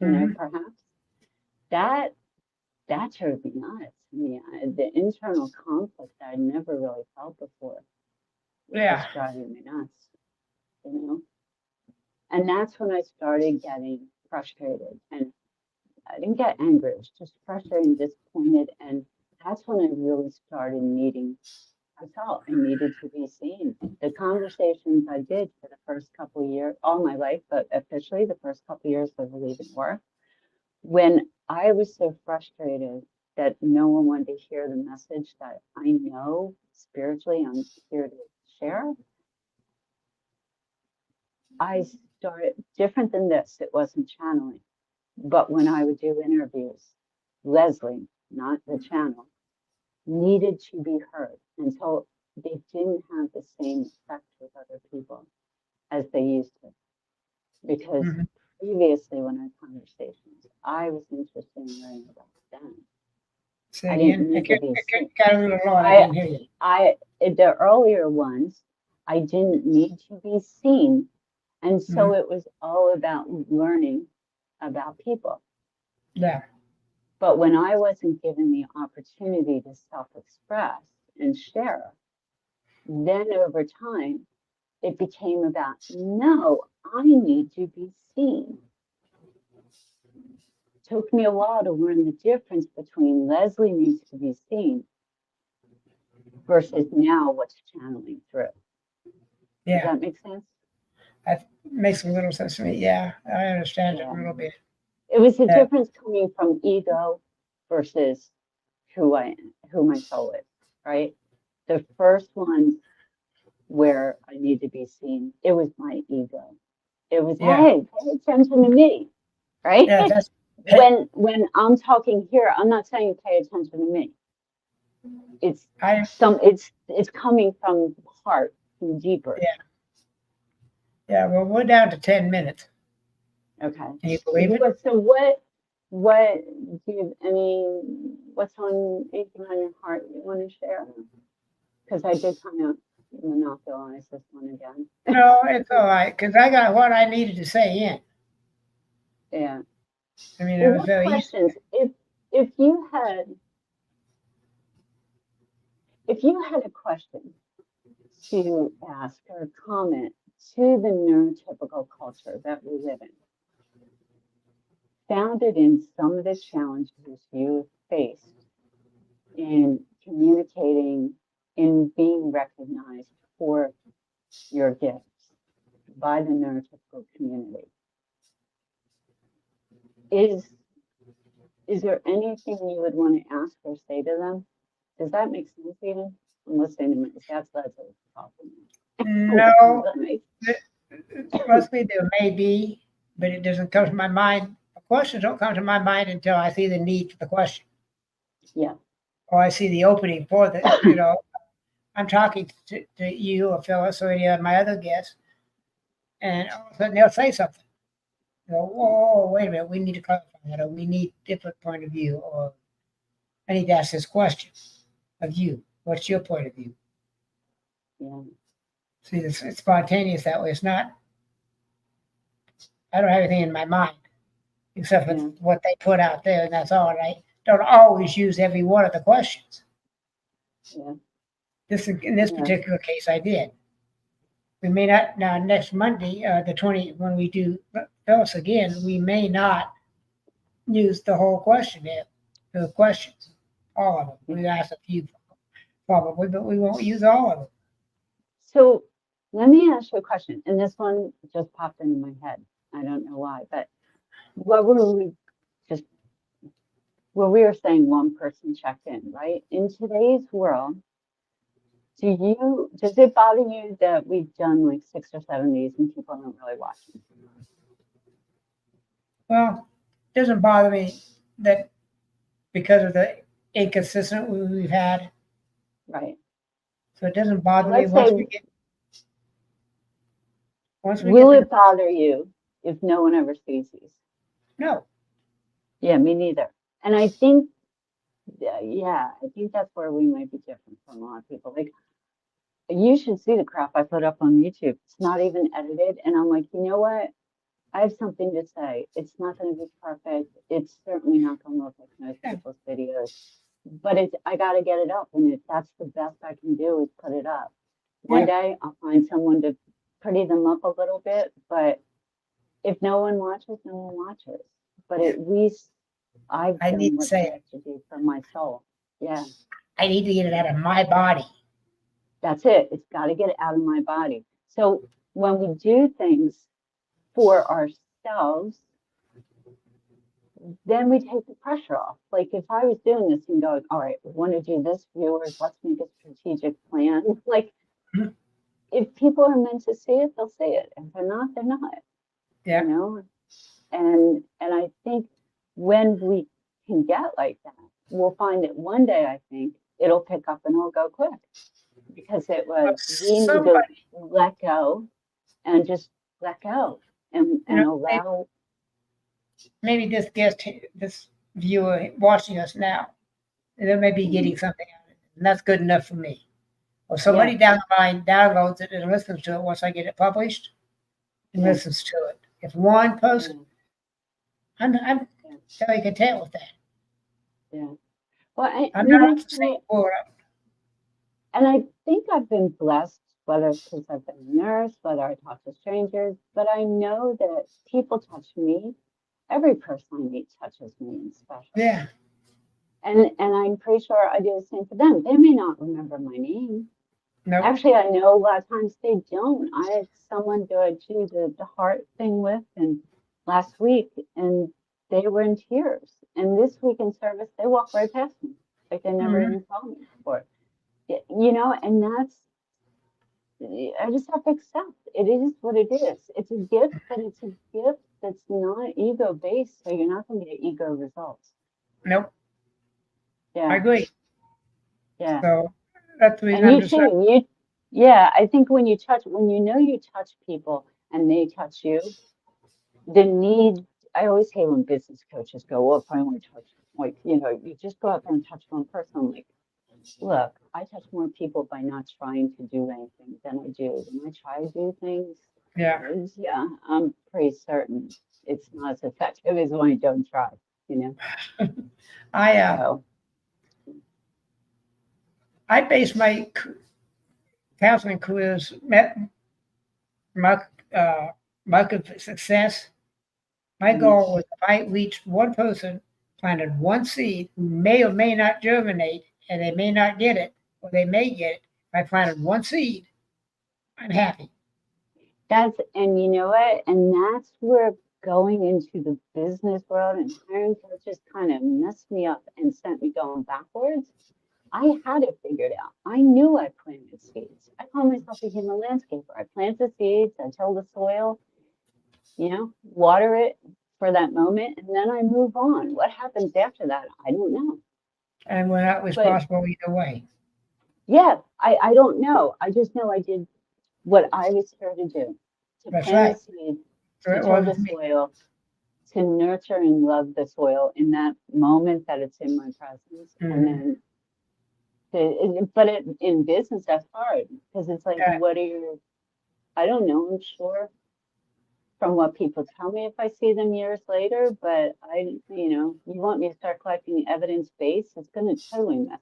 Mhm. perhaps that that drove me nuts. The internal conflict that I never really felt before was Yeah. driving me nuts, you know. And that's when I started getting frustrated. And I didn't get angry, it was just frustrated and disappointed. And that's when I really started needing, I felt I needed to be seen. The conversations I did for the first couple of years, all my life, but officially the first couple of years of leaving work, when I was so frustrated that no one wanted to hear the message that I know spiritually I'm here to share, I started different than this. It wasn't channeling. But when I would do interviews, Leslie, not the channel, needed to be heard until they didn't have the same effect with other people as they used to. Because Mhm. previously, when I had conversations, I was interested in learning about them. Say I didn't again. need to be It seen. got a little low. I I, didn't hear you. the earlier ones, I didn't need to be seen. And so Mhm. it was all about learning about people. Yeah. But when I wasn't given the opportunity to self-express and share, then over time, it became about, no, I need to be seen. It took me a while to learn the difference between Leslie needs to be seen versus now what's channeling through. Does Yeah. that make sense? That makes a little sense to me. Yeah, I understand it a Yeah. little bit. It was the Yeah. difference coming from ego versus who my soul is, right? The first ones where I need to be seen, it was my ego. It was, Yeah. hey, pay attention to me, right? Yeah. That's. When I'm talking here, I'm not saying pay attention to me. It's I. it's coming from heart, from deeper. Yeah. Yeah. Well, we're down to 10 minutes. Okay. Can you believe it? So what do you what's on anything on your heart you want to share? Because I did kind of. monopolize this one again. No, it's all right, because I got what I needed to say in. Yeah. I mean, it Well, was what very easy. questions, if you had a question to ask or comment to the neurotypical culture that we live in, founded in some of the challenges you faced in communicating, in being recognized for your gifts by the neurotypical community, is there anything you would want to ask or say to them? Does that make sense, Eden? I'm listening to me. That's a problem. No, That makes- trust me, there may be, but it doesn't come to my mind. The questions don't come to my mind until I see the need for the question, Yeah. or I see the opening for the, I'm talking to you or Phyllis or any of my other guests, and all of a sudden they'll say something. Whoa, wait a minute, we need to clarify that, or we need different point of view, or I need to ask this question of you. What's your point of view? Yeah. See, it's spontaneous that way. It's not, I don't have anything in my mind except for what they put out there, and that's all. And I don't always use every one of the questions. Yeah. In this particular case, I did. We may not, now next Monday, the 20, when we do Phyllis again, we may not use the whole questionnaire, the questions, all of them. We asked a few probably, but we won't use all of them. So let me ask you a question, and this one just popped into my head. I don't know why, but what were we were saying one person checked in, right? In today's world, does it bother you that we've done like 6 or 7 of these and people aren't really watching? Well, it doesn't bother me that because of the inconsistent we've had. Right. So it doesn't bother So me will it bother you if no one ever sees these? No. Yeah, me neither. And I think, I think that's where we might be different from a lot of people. Like, you should see the crap I put up on YouTube. It's not even edited. And I'm like, you know what? I have something to say. It's not going to be perfect. It's certainly not going to look like most people's videos. But I got to get it up. And that's the best I can do is put it up. One day I'll find someone to pretty them up a little bit. But if no one watches, no one watches. But at least I need to say I have to do for my soul. Yeah. I need to get it out of my body. That's it. It's got to get it out of my body. So when we do things for ourselves, then we take the pressure off. Like if I was doing this and going, all right, we want to do this, viewers, let's make a strategic plan. Like if people are meant to see it, they'll see it. If they're not, they're not. Yeah. You know? And I think when we can get like that, we'll find that one day I think it'll pick up and it'll go quick. Because it was we need to let go and just let go and allow. Maybe this viewer watching us now, they may be getting something out of it, and that's good enough for me. Or somebody down the line downloads it and listens to it once I get it published, and listens to it. If one person, I'm fairly content with that. Yeah. Well, I'm not the same for it. And I think I've been blessed, whether it's because I've been a nurse, whether I talk to strangers, but I know that people touch me. Every person I meet touches me in special. Yeah. And I'm pretty sure I do the same for them. They may not remember my name. No. Actually, I know a lot of times they don't. I had someone do the heart thing with, and last week, and they were in tears. And this week in service, they walked right past me, like they never even saw me before. You know, and I just have to accept it is what it is. It's a gift, but it's a gift that's not ego based, so you're not going to get ego results. Nope. Yeah, I agree. Yeah. So that's the reason and you too. I think when you know you touch people and they touch you, I always hate when business coaches go, well, if I only touch, like, you just go out there and touch one person. I'm like, look, I touch more people by not trying to do anything than I do when I try to do things. Yeah. Yeah, I'm pretty certain it's not as effective as when I don't try, you know? I So, I base my counseling careers mark mark of success. My mhm. goal was if I reached one person, planted one seed who may or may not germinate, and they may not get it, or they may get it. If I planted one seed, I'm happy. And you know what? And that's where going into the business world and hiring coaches kind of messed me up and sent me going backwards. I had it figured out. I knew I planted seeds. I call myself a human landscaper. I plant the seeds, I till the soil, you know, water it for that moment, and then I move on. What happens after that? I don't know. And we're not But responsible either way. yeah, I don't know. I just know I did what I was here to do, to That's plant the right. seed, So to it till the wasn't me. soil, to nurture and love the soil in that moment that it's in my presence. And Mhm. then, in business, that's hard because it's like, Yeah, what are your, I don't know, I'm sure from what people tell me if I see them years later, but you want me to start collecting evidence base, it's going to totally mess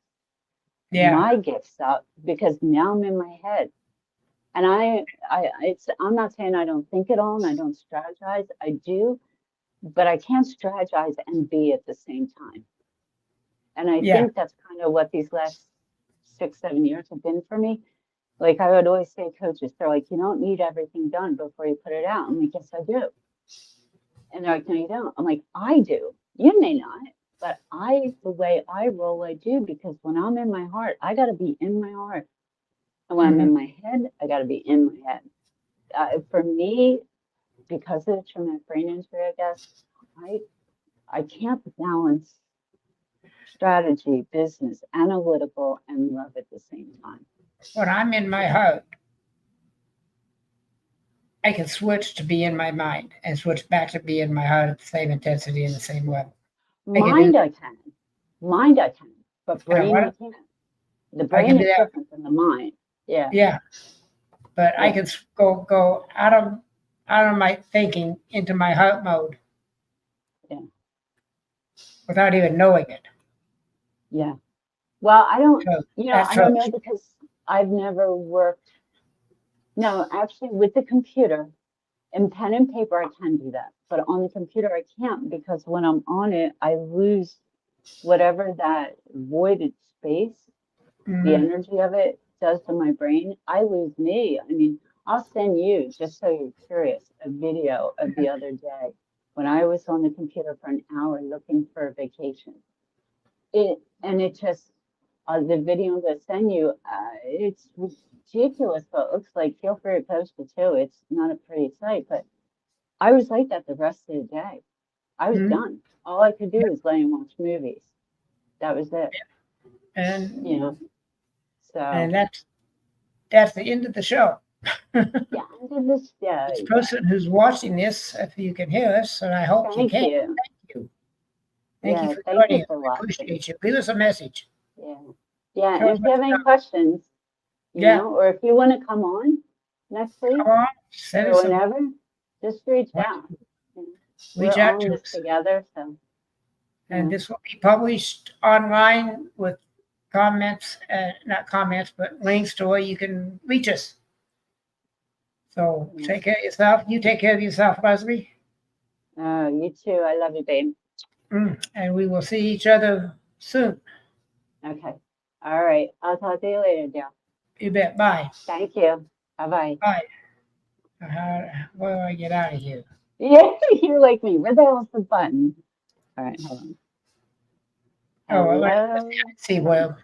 yeah, my gifts up because now I'm in my head. And I'm not saying I don't think it all and I don't strategize. I do, but I can't strategize and be at the same time. And I yeah. think that's kind of what these last 6, 7 years have been for me. Like I would always say, coaches, they're like, you don't need everything done before you put it out. I'm like, yes, I do. And they're like, no, you don't. I'm like, I do. You may not, but the way I roll, I do because when I'm in my heart, I got to be in my heart. And when I'm Mhm. in my head, I got to be in my head. For me, because of the traumatic brain injury, I guess, I I can't balance strategy, business, analytical, and love at the same time. When I'm in my heart, I can switch to be in my mind and switch back to be in my heart at the same intensity and the same level. I can do Mind I can, mind I can, but that. brain I can't. The I can brain do is that. different than the mind. Yeah, Yeah, but I yeah, can go out of my thinking into my heart mode yeah, without even knowing it. yeah. Well, So I that's don't so know because I've never worked. No, actually, with the computer and pen and paper, I can do that. But on the computer, I can't because when I'm on it, I lose whatever that voided space, the mm, energy of it does to my brain. I lose me. I mean, I'll send you, just so you're curious, a video of the other day when I was on the computer for an hour looking for a vacation. It just, the video I'm going to send you, it's ridiculous, but it looks like, feel free to post it too. It's not a pretty sight, but I was like that the rest of the day. I was mm, done. All I could do was lay and watch movies. That was it, you and know. So and that's the end of the show. yeah, I did this. Yeah, This yeah. person who's watching this, if you can hear us, and I hope you Thank can, you. thank you. Thank you Yeah, for thank joining you us. for We watching. appreciate you. Leave us a message. Yeah, yeah. Tell And us if you what have you any know. questions, Yeah, or if you want to come on next week come on, send or us some. whenever, just reach out. You know, Reach we're out all in to this us. together, so And yeah. this will be published online with comments, not comments, but links to where you can reach us. So Yeah. take care of yourself. You take care of yourself, Leslie. Oh, you too. I love you, babe. And we will see each other soon. Okay. All right. I'll talk to you later, Dale. You bet. Bye. Thank you. Bye bye. Bye. Where do I get out of here? Yeah, you're like me. Where the hell's the button? All right, hold on. Oh, I Hello. see. Button. Well,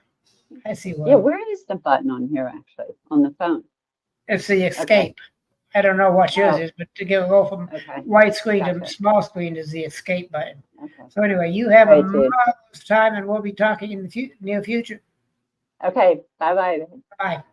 I see. Yeah, Well, where is the button on here actually? On the phone. it's the Okay. escape. I don't know what yours Oh, is, but to go from okay. widescreen to Gotcha. small screen is the escape button. Okay. So anyway, you All have a right, dude. marvelous time, and we'll be talking in the near future. Okay. Bye bye. Bye.